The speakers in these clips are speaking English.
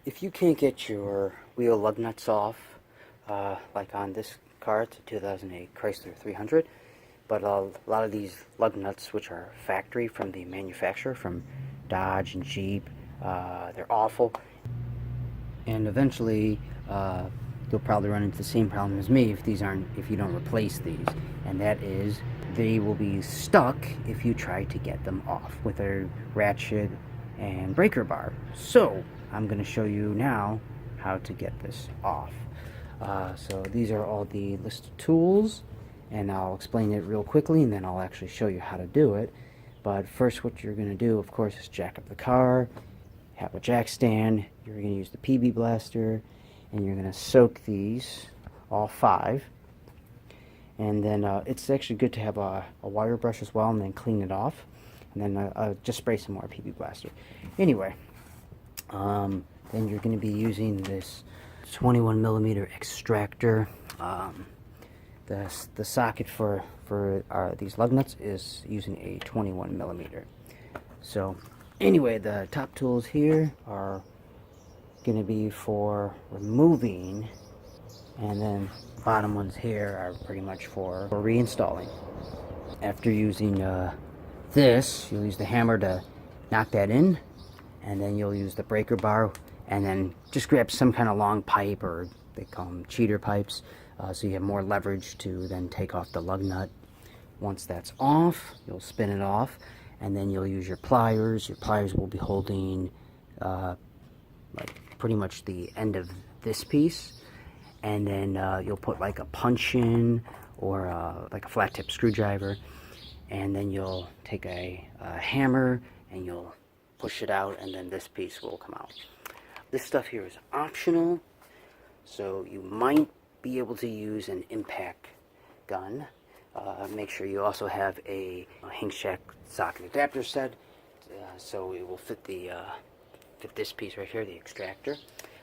If you can't get your wheel lug nuts off, like on this car, it's a 2008 Chrysler 300, but a lot of these lug nuts, which are factory from the manufacturer, from Dodge and Jeep, they're awful. And eventually, you'll probably run into the same problem as me if you don't replace these, and that is they will be stuck if you try to get them off with a ratchet and breaker bar. So I'm going to show you now how to get this off. So these are all the list of tools, and I'll explain it real quickly, and then I'll actually show you how to do it. But first, what you're going to do, of course, is jack up the car, have a jack stand. You're going to use the PB Blaster, and you're going to soak these, all 5. And then it's actually good to have a wire brush as well, and then clean it off. And then just spray some more PB Blaster. Anyway, then you're going to be using this 21mm extractor. The socket for these lug nuts is using a 21mm. So anyway, the top tools here are going to be for removing, and then the bottom ones here are pretty much for reinstalling. After using this, you'll use the hammer to knock that in, and then you'll use the breaker bar, and then just grab some kind of long pipe, or they call them cheater pipes, so you have more leverage to then take off the lug nut. Once that's off, you'll spin it off, and then you'll use your pliers. Your pliers will be holding like pretty much the end of this piece, and then you'll put like a punch in, or like a flat tip screwdriver, and then you'll take a hammer and you'll push it out, and then this piece will come out. This stuff here is optional, so you might be able to use an impact gun. Make sure you also have a Hinkshack socket adapter set, so it will fit this piece right here, the extractor.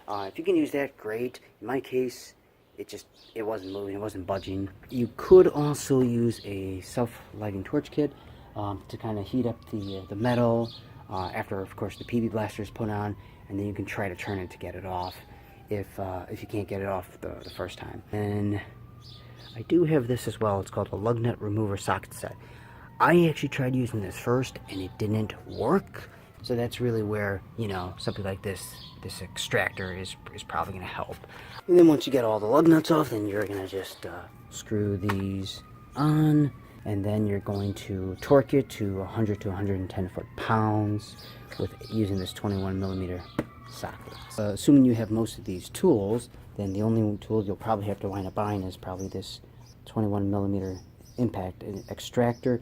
If you can use that, great. In my case, it wasn't moving, it wasn't budging. You could also use a self-lighting torch kit to kind of heat up the metal after, of course, the PB Blaster is put on, and then you can try to turn it to get it off if you can't get it off the first time. And I do have this as well. It's called a lug nut remover socket set. I actually tried using this first, and it didn't work. So that's really where, you know, something like this extractor is probably going to help. And then once you get all the lug nuts off, then you're going to just screw these on, and then you're going to torque it to 100 to 110 foot-pounds with using this 21mm socket. Assuming you have most of these tools, then the only tool you'll probably have to wind up buying is probably this 21mm impact extractor.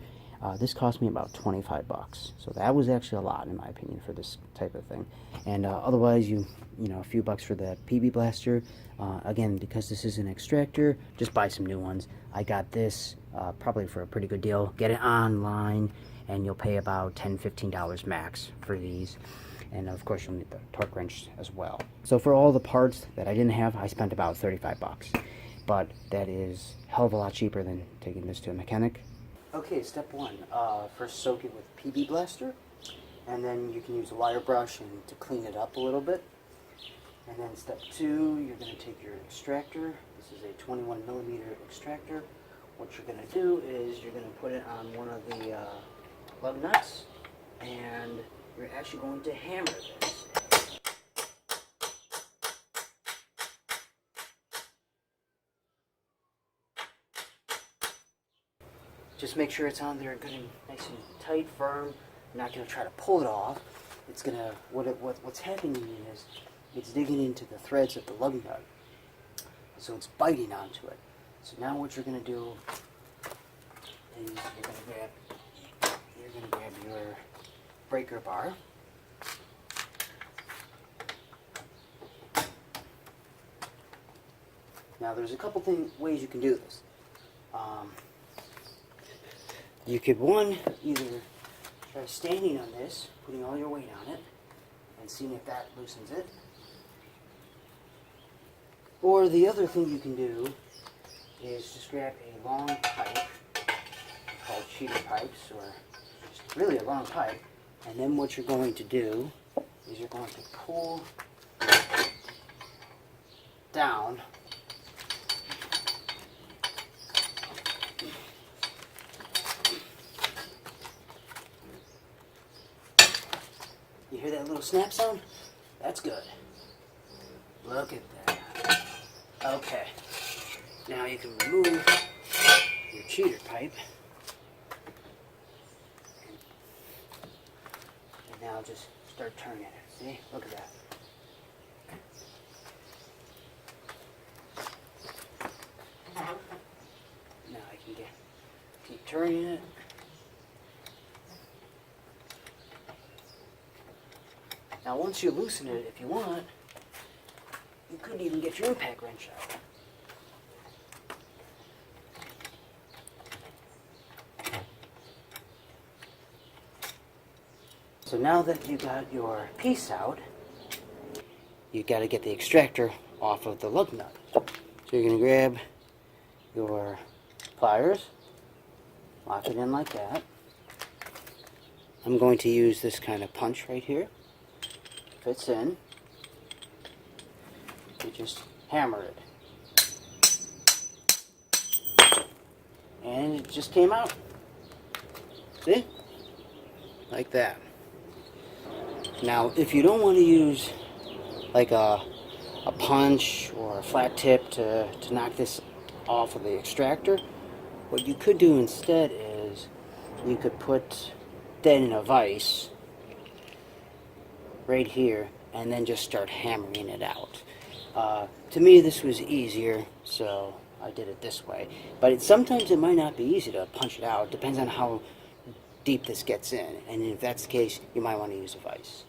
This cost me about 25 bucks, so that was actually a lot in my opinion for this type of thing. And otherwise, you know, a few bucks for the PB Blaster. Again, because this is an extractor, just buy some new ones. I got this probably for a pretty good deal. Get it online, and you'll pay about $10-15 max for these. And of course, you'll need the torque wrench as well. So for all the parts that I didn't have, I spent about 35 bucks. But that is a hell of a lot cheaper than taking this to a mechanic. Okay, step 1. First soak it with PB Blaster, and then you can use a wire brush and to clean it up a little bit. And then step 2, you're going to take your extractor. This is a 21mm extractor. What you're going to do is you're going to put it on one of the lug nuts, and you're actually going to hammer this. Just make sure it's on there good and nice and tight, firm. You're not going to try to pull it off. It's going to, what's happening is it's digging into the threads of the lug nut. So it's biting onto it. So now what you're going to do is you're going to grab your breaker bar. Now there's a couple ways you can do this. You could, one, either try standing on this, putting all your weight on it, and seeing if that loosens it. Or the other thing you can do is just grab a long pipe, called cheater pipes, or just really a long pipe, and then what you're going to do is you're going to pull down. You hear that little snap sound? That's good. Look at that. Okay. Now you can remove your cheater pipe. And now just start turning it. See? Look at that. Now I can keep turning it. Now once you loosen it, if you want, you could even get your impact wrench out. So now that you got your piece out, you got to get the extractor off of the lug nut. So you're going to grab your pliers, lock it in like that. I'm going to use this kind of punch right here. Fits in. You just hammer it. And it just came out. See? Like that. Now, if you don't want to use like a punch or a flat tip to knock this off of the extractor, what you could do instead is you could put that in a vise right here and then just start hammering it out. To me, this was easier, so I did it this way. But sometimes it might not be easy to punch it out. It depends on how deep this gets in, and if that's the case, you might want to use a vise.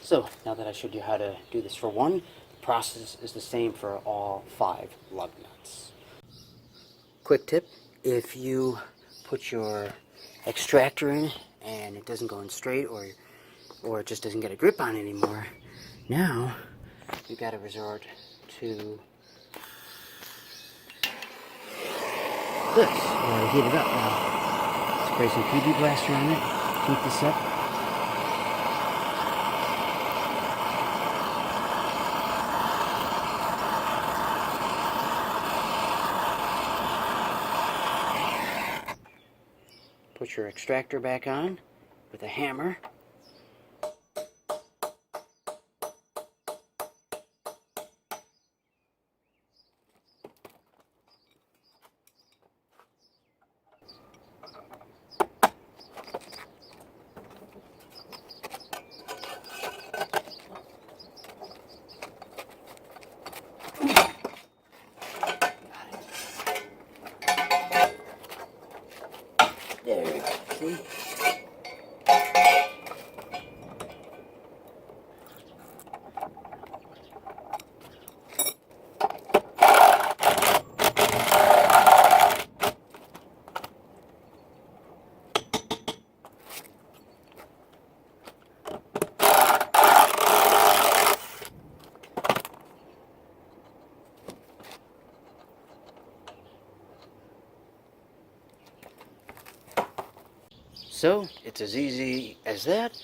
So now that I showed you how to do this for one, the process is the same for all 5 lug nuts. Quick tip: if you put your extractor in and it doesn't go in straight, or it just doesn't get a grip on it anymore, now you've got to resort to this. Heat it up now. Spray some PB Blaster on it. Heat this up. Put your extractor back on with a hammer. There you go. See? So, it's as easy as that.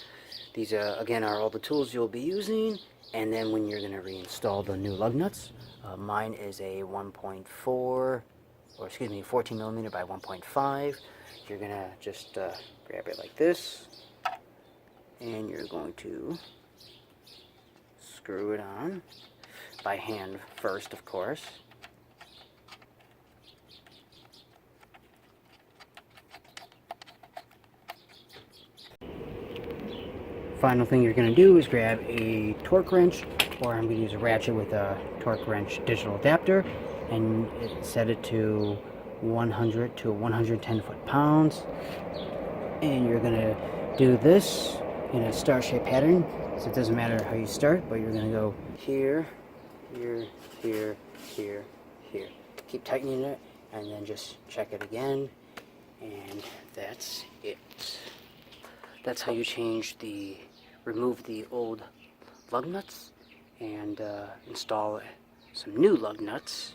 These, again, are all the tools you'll be using, and then when you're going to reinstall the new lug nuts. Mine is a 14 millimeter by 1.5. You're going to just grab it like this, and you're going to screw it on by hand first, of course. Final thing you're going to do is grab a torque wrench, or I'm going to use a ratchet with a torque wrench digital adapter, and set it to 100 to 110 foot-pounds. And you're going to do this in a star-shaped pattern, so it doesn't matter how you start, but you're going to go here, here, here, here, here. Keep tightening it, and then just check it again, and that's it. That's how you remove the old lug nuts and install some new lug nuts.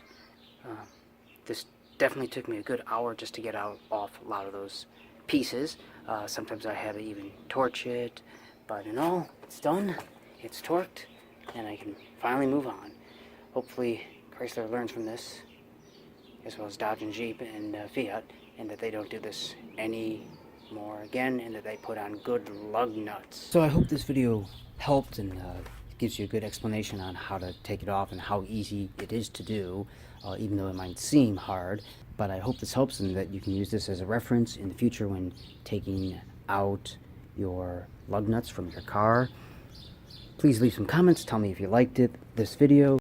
This definitely took me a good hour just to get off a lot of those pieces. Sometimes I had to even torch it, but in all, it's done, it's torqued, and I can finally move on. hopefully Chrysler learns from this, as well as Dodge and Jeep and Fiat, and that they don't do this any more again, and that they put on good lug nuts. So I hope this video helped and gives you a good explanation on how to take it off and how easy it is to do, even though it might seem hard. But I hope this helps and that you can use this as a reference in the future when taking out your lug nuts from your car. Please leave some comments, tell me if you liked this video.